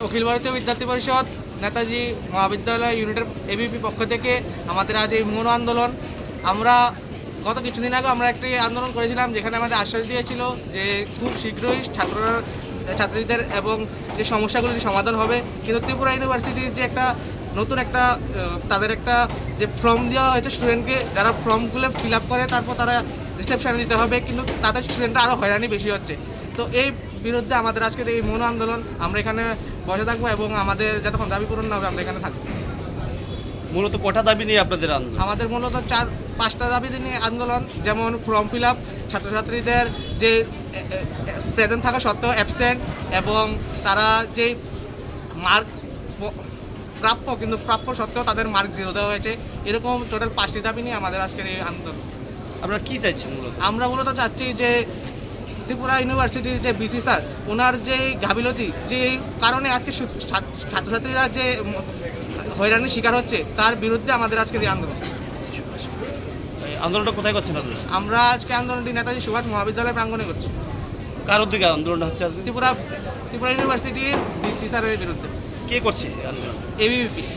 অখিল ভারতীয় বিদ্যার্থী পরিষদ নেতাজি মহাবিদ্যালয় ইউনিটের এবিপি পক্ষ থেকে আমাদের আজ এই মৌন আন্দোলন। আমরা গত কিছুদিন আগে আমরা একটি আন্দোলন করেছিলাম, যেখানে আমাদের আশ্বাস দিয়েছিল যে খুব শীঘ্রই ছাত্রীদের এবং যে সমস্যাগুলির সমাধান হবে। কিন্তু ত্রিপুরা ইউনিভার্সিটির যে একটা নতুন একটা তাদের একটা যে ফর্ম দেওয়া হয়েছে স্টুডেন্টকে, যারা ফর্মগুলো ফিল আপ করে তারপর তারা রিসেপশনে দিতে হবে, কিন্তু তাদের স্টুডেন্টরা আরও হয়রানি বেশি হচ্ছে। তো এই বিরুদ্ধে আমাদের আজকের এই মৌন আন্দোলন। আমরা এখানে বসে থাকবো এবং আমাদের যতক্ষণ দাবি পূরণ না হবে আমরা এখানে থাকবো। মূলত কটা দাবি নিয়ে আপনাদের আন্দোলন? আমাদের মূলত 4-5টা দাবি নিয়ে আন্দোলন, যেমন ফর্ম ফিল আপ, ছাত্রছাত্রীদের যে প্রেজেন্ট থাকা সত্ত্বেও অ্যাবসেন্ট, এবং তারা যে মার্ক প্রাপ্য কিন্তু প্রাপ্য সত্ত্বেও তাদের মার্ক 0 দেওয়া হয়েছে। এরকম টোটাল 5টি দাবি নিয়ে আমাদের আজকের এই আন্দোলন। আপনারা কী চাইছেন মূলত? আমরা মূলত চাচ্ছি যে ত্রিপুরা ইউনিভার্সিটির যে বিসি স্যার, ওনার যে গাফিলতি, যে কারণে আজকে ছাত্রছাত্রীরা যে হয়রানির শিকার হচ্ছে, তার বিরুদ্ধে আমাদের আজকের এই আন্দোলন। এই আন্দোলনটা কোথায় করছেন আপনারা? আমরা আজকে আন্দোলনটি নেতাজি সুভাষ মহাবিদ্যালয় প্রাঙ্গণে করছি। কার উদ্যোগে আন্দোলনটা হচ্ছে আজকে? ত্রিপুরা ইউনিভার্সিটির বিসি স্যারের বিরুদ্ধে। কে করছে এই আন্দোলন? এবিপি।